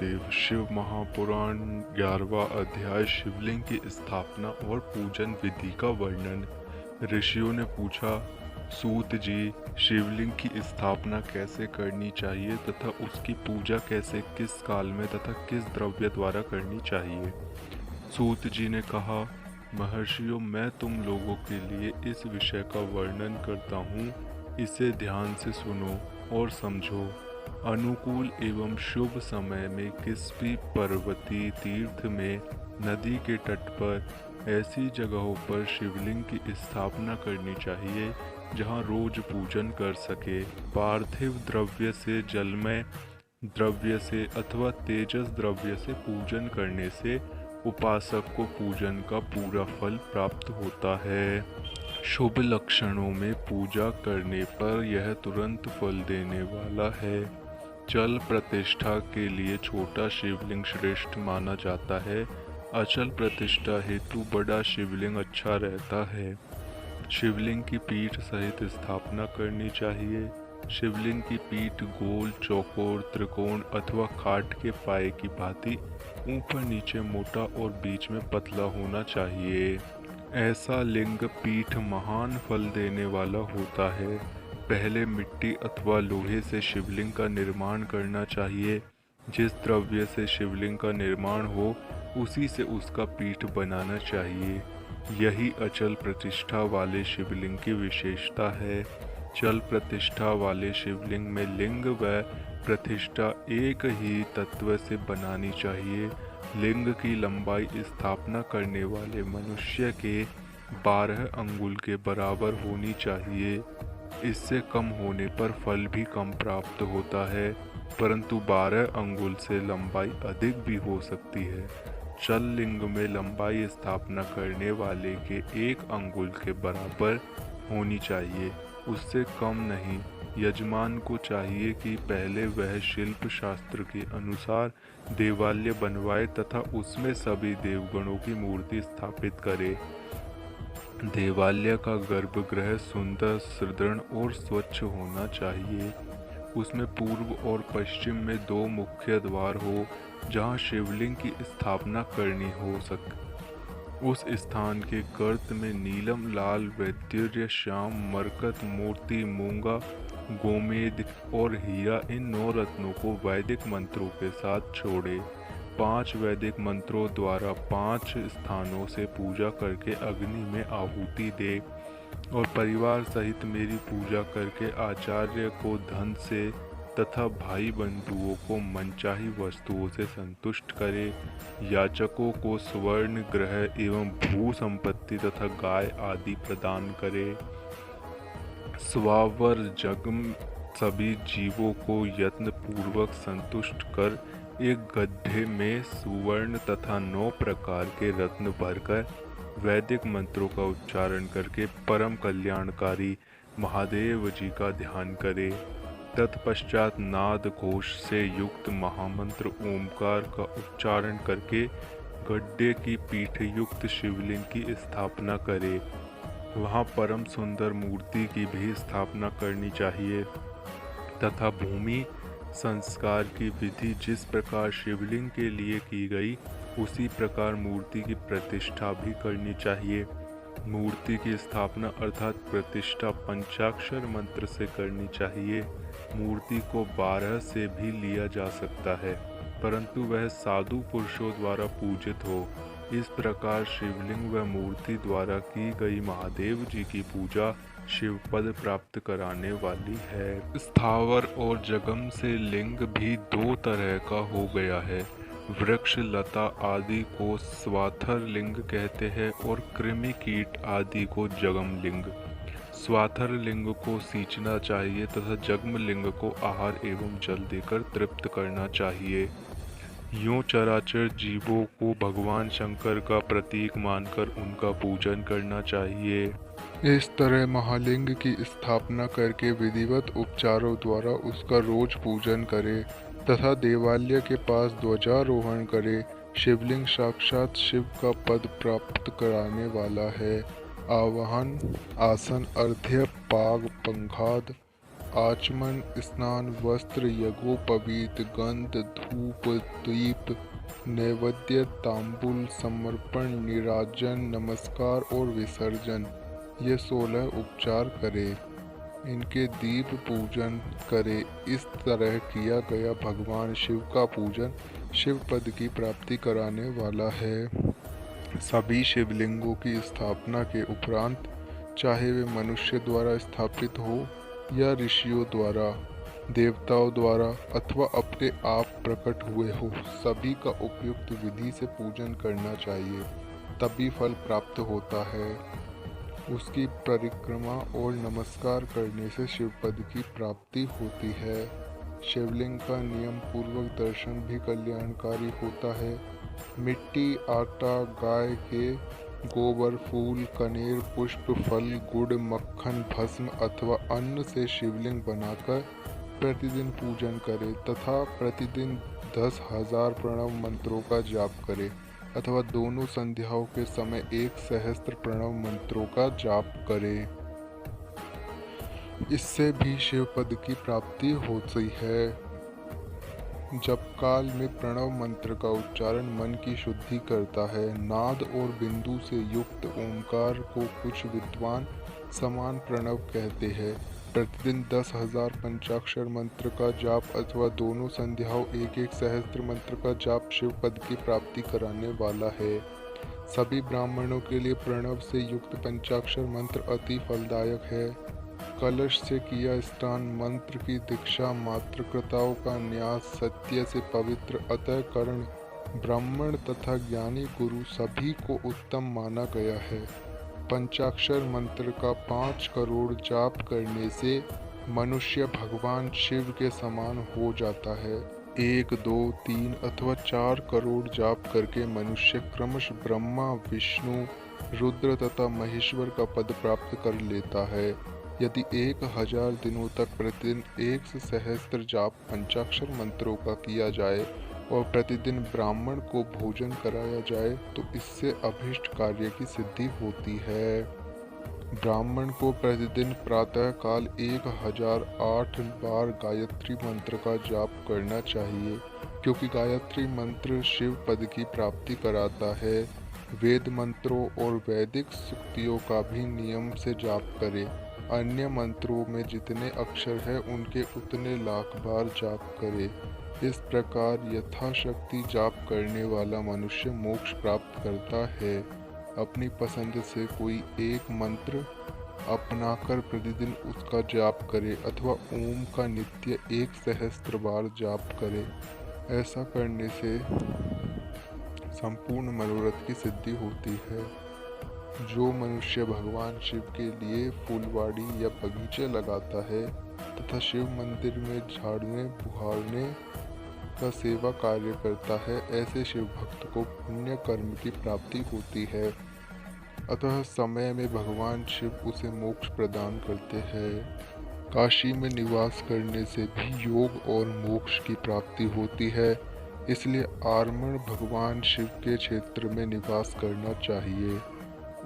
महादेव। शिव महापुराण 11वां अध्याय शिवलिंग की स्थापना और पूजन विधि का वर्णन। ऋषियों ने पूछा, सूत जी, शिवलिंग की स्थापना कैसे करनी चाहिए तथा उसकी पूजा कैसे, किस काल में तथा किस द्रव्य द्वारा करनी चाहिए। सूत जी ने कहा, महर्षियों, मैं तुम लोगों के लिए इस विषय का वर्णन करता हूँ, इसे ध्यान से सुनो और समझो। अनुकूल एवं शुभ समय में किस भी पर्वतीय तीर्थ में, नदी के तट पर, ऐसी जगहों पर शिवलिंग की स्थापना करनी चाहिए जहाँ रोज पूजन कर सके। पार्थिव द्रव्य से, जलमय द्रव्य से अथवा तेजस द्रव्य से पूजन करने से उपासक को पूजन का पूरा फल प्राप्त होता है। शुभ लक्षणों में पूजा करने पर यह तुरंत फल देने वाला है। चल प्रतिष्ठा के लिए छोटा शिवलिंग श्रेष्ठ माना जाता है। अचल प्रतिष्ठा हेतु बड़ा शिवलिंग अच्छा रहता है। शिवलिंग की पीठ सहित स्थापना करनी चाहिए। शिवलिंग की पीठ गोल, चौकोर, त्रिकोण अथवा खाट के पाए की भांति ऊपर नीचे मोटा और बीच में पतला होना चाहिए। ऐसा लिंग पीठ महान फल देने वाला होता है। पहले मिट्टी अथवा लोहे से शिवलिंग का निर्माण करना चाहिए। जिस द्रव्य से शिवलिंग का निर्माण हो, उसी से उसका पीठ बनाना चाहिए। यही अचल प्रतिष्ठा वाले शिवलिंग की विशेषता है। चल प्रतिष्ठा वाले शिवलिंग में लिंग व प्रतिष्ठा एक ही तत्व से बनानी चाहिए। लिंग की लंबाई स्थापना करने वाले मनुष्य के 12 अंगुल के बराबर होनी चाहिए। इससे कम होने पर फल भी कम प्राप्त होता है, परंतु 12 अंगुल से लंबाई अधिक भी हो सकती है। चल लिंग में लंबाई स्थापना करने वाले के 1 अंगुल के बराबर होनी चाहिए, उससे कम नहीं। यजमान को चाहिए कि पहले वह शिल्प शास्त्र के अनुसार देवालय बनवाए तथा उसमें सभी देवगणों की मूर्ति स्थापित करे। देवालय का गर्भगृह सुंदर, सुदृढ़ और स्वच्छ होना चाहिए। उसमें पूर्व और पश्चिम में 2 मुख्य द्वार हो जहाँ शिवलिंग की स्थापना करनी हो सके। उस स्थान के गर्त में नीलम, लाल, वैदुर्य, श्याम, मरकत, मोती, मूंगा, गोमेद और हीरा, इन 9 रत्नों को वैदिक मंत्रों के साथ छोड़े। 5 वैदिक मंत्रों द्वारा 5 स्थानों से पूजा करके अग्नि में आहुति दे और परिवार सहित मेरी पूजा करके आचार्य को धन से तथा भाई बंधुओं को मनचाही वस्तुओं से संतुष्ट करे। याचकों को स्वर्ण, ग्रह एवं भू संपत्ति तथा गाय आदि प्रदान करे। स्वावर जगम सभी जीवों को यत्न पूर्वक संतुष्ट कर एक गड्ढे में सुवर्ण तथा 9 प्रकार के रत्न भरकर वैदिक मंत्रों का उच्चारण करके परम कल्याणकारी महादेव जी का ध्यान करे। तत्पश्चात नाद घोष से युक्त महामंत्र ओमकार का उच्चारण करके गड्ढे की पीठ युक्त शिवलिंग की स्थापना करे। वहाँ परम सुंदर मूर्ति की भी स्थापना करनी चाहिए तथा भूमि संस्कार की विधि जिस प्रकार शिवलिंग के लिए की गई, उसी प्रकार मूर्ति की प्रतिष्ठा भी करनी चाहिए। मूर्ति की स्थापना अर्थात प्रतिष्ठा पंचाक्षर मंत्र से करनी चाहिए। मूर्ति को 12 से भी लिया जा सकता है, परंतु वह साधु पुरुषों द्वारा पूजित हो। इस प्रकार शिवलिंग व मूर्ति द्वारा की गई महादेव जी की पूजा शिवपद प्राप्त कराने वाली है। स्थावर और जगम से लिंग भी 2 तरह का हो गया है। वृक्ष, लता आदि को स्वाथर लिंग कहते हैं और कृमि, कीट आदि को जगम लिंग। स्वाथर लिंग को सींचना चाहिए तथा जगम लिंग को आहार एवं जल देकर तृप्त करना चाहिए। यूं चराचर जीवों को भगवान शंकर का प्रतीक मानकर उनका पूजन करना चाहिए। इस तरह महालिंग की स्थापना करके विधिवत उपचारों द्वारा उसका रोज पूजन करे तथा देवालय के पास ध्वजारोहण करे। शिवलिंग साक्षात शिव का पद प्राप्त कराने वाला है। आवाहन, आसन, अर्घ्य, पाग, पंखाद आचमन, स्नान, वस्त्र, यज्ञोपवीत, गंध, धूप, दीप, नैवेद्य, तांबूल, समर्पण, नीराजन, नमस्कार और विसर्जन, ये 16 उपचार करे। इनके दीप पूजन करे। इस तरह किया गया भगवान शिव का पूजन शिव पद की प्राप्ति कराने वाला है। सभी शिवलिंगों की स्थापना के उपरांत, चाहे वे मनुष्य द्वारा स्थापित हो या ऋषियों द्वारा, देवताओं द्वारा अथवा अपने आप प्रकट हुए हो, सभी का उपयुक्त विधि से पूजन करना चाहिए, तभी फल प्राप्त होता है। उसकी परिक्रमा और नमस्कार करने से शिवपद की प्राप्ति होती है। शिवलिंग का नियम पूर्वक दर्शन भी कल्याणकारी होता है। मिट्टी, आटा, गाय के गोबर, फूल, कनेर, पुष्प, फल, गुड़, मक्खन, भस्म अथवा अन्न से शिवलिंग बनाकर प्रतिदिन पूजन करे तथा प्रतिदिन 10,000 प्रणव मंत्रों का जाप करे अथवा दोनों संध्याओं के समय 1 सहस्त्र प्रणव मंत्रों का जाप करे। इससे भी शिव पद की प्राप्ति होती है। जप काल में प्रणव मंत्र का उच्चारण मन की शुद्धि करता है। नाद और बिंदु से युक्त ओंकार को कुछ विद्वान समान प्रणव कहते हैं। प्रतिदिन 10,000 पंचाक्षर मंत्र का जाप अथवा दोनों संध्याओं 1-1 सहस्त्र मंत्र का जाप शिव पद की प्राप्ति कराने वाला है। सभी ब्राह्मणों के लिए प्रणव से युक्त पंचाक्षर मंत्र अति फलदायक है। कलश से किया स्नान, मंत्र की दीक्षा, मात्रकृताओं का न्यास, सत्य से पवित्र अतःकरण, ब्राह्मण तथा ज्ञानी गुरु सभी को उत्तम माना गया है। पंचाक्षर मंत्र का 5 करोड़ जाप करने से मनुष्य भगवान शिव के समान हो जाता है। 1, 2, 3 अथवा 4 करोड़ जाप करके मनुष्य क्रमशः ब्रह्मा, विष्णु, रुद्र तथा महेश्वर का पद प्राप्त कर लेता है। यदि 1000 दिनों तक प्रतिदिन 1 सहस्त्र जाप पंचाक्षर मंत्रों का किया जाए और प्रतिदिन ब्राह्मण को भोजन कराया जाए तो इससे अभीष्ट कार्य की सिद्धि होती है। ब्राह्मण को प्रतिदिन प्रातः काल 1008 बार गायत्री मंत्र का जाप करना चाहिए, क्योंकि गायत्री मंत्र शिव पद की प्राप्ति कराता है। वेद मंत्रों और वैदिक सूक्तियों का भी नियम से जाप करे। अन्य मंत्रों में जितने अक्षर हैं उनके उतने लाख बार जाप करे। इस प्रकार यथाशक्ति जाप करने वाला मनुष्य मोक्ष प्राप्त करता है। अपनी पसंद से कोई एक मंत्र अपनाकर प्रतिदिन उसका जाप करे अथवा ओम का नित्य 1 सहस्त्र बार जाप करे। ऐसा करने से संपूर्ण मनोरथ की सिद्धि होती है। जो मनुष्य भगवान शिव के लिए फूलवाड़ी या बगीचे लगाता है तथा शिव मंदिर में झाड़ने बुहारने का सेवा कार्य करता है, ऐसे शिव भक्त को पुण्य कर्म की प्राप्ति होती है। अतः समय में भगवान शिव उसे मोक्ष प्रदान करते हैं। काशी में निवास करने से भी योग और मोक्ष की प्राप्ति होती है। इसलिए आर्मण भगवान शिव के क्षेत्र में निवास करना चाहिए।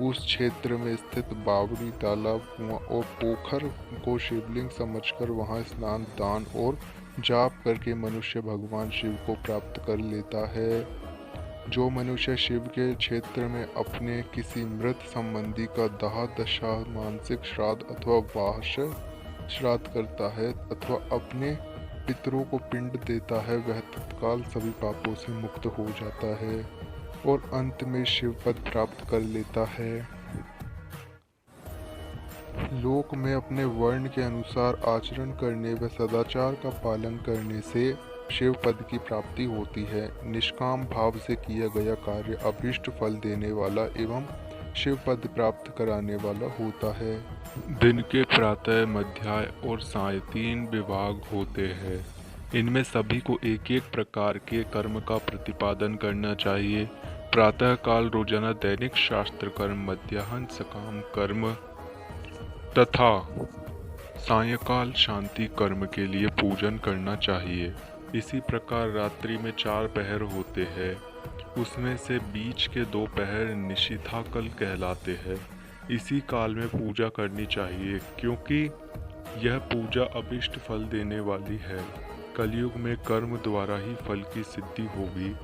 उस क्षेत्र में स्थित बावड़ी, तालाब, कुआं और पोखर को शिवलिंग समझकर वहां स्नान, दान और जाप करके मनुष्य भगवान शिव को प्राप्त कर लेता है। जो मनुष्य शिव के क्षेत्र में अपने किसी मृत संबंधी का दाह दशा, मानसिक श्राद्ध अथवा वार्षिक श्राद्ध करता है अथवा अपने पितरों को पिंड देता है, वह तत्काल सभी पापों से मुक्त हो जाता है और अंत में शिव पद प्राप्त कर लेता है। लोक में अपने वर्ण के अनुसार आचरण करने व सदाचार का पालन करने से शिव पद की प्राप्ति होती है। निष्काम भाव से किया गया कार्य अभीष्ट फल देने वाला एवं शिव पद प्राप्त कराने वाला होता है। दिन के प्रातः, मध्याह्न और साय 3 विभाग होते हैं। इनमें सभी को एक एक प्रकार के कर्म का प्रतिपादन करना चाहिए। प्रातः काल रोजाना दैनिक शास्त्र कर्म, मध्याह्न सकाम कर्म तथा सायंकाल शांति कर्म के लिए पूजन करना चाहिए। इसी प्रकार रात्रि में 4 पहर होते हैं। उसमें से बीच के 2 पहर निशीथा काल कहलाते हैं। इसी काल में पूजा करनी चाहिए, क्योंकि यह पूजा अभिष्ट फल देने वाली है। कलयुग में कर्म द्वारा ही फल की सिद्धि होगी।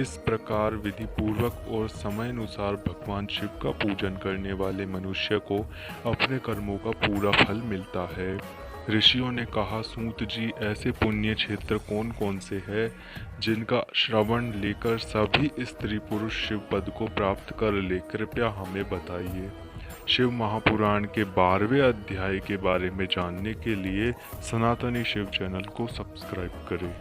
इस प्रकार विधि पूर्वक और समयानुसार भगवान शिव का पूजन करने वाले मनुष्य को अपने कर्मों का पूरा फल मिलता है। ऋषियों ने कहा, सूत जी, ऐसे पुण्य क्षेत्र कौन कौन से हैं जिनका श्रवण लेकर सभी स्त्री पुरुष शिव पद को प्राप्त कर ले? कृपया हमें बताइए। शिव महापुराण के 12वें अध्याय के बारे में जानने के लिए सनातनी शिव चैनल को सब्सक्राइब करें।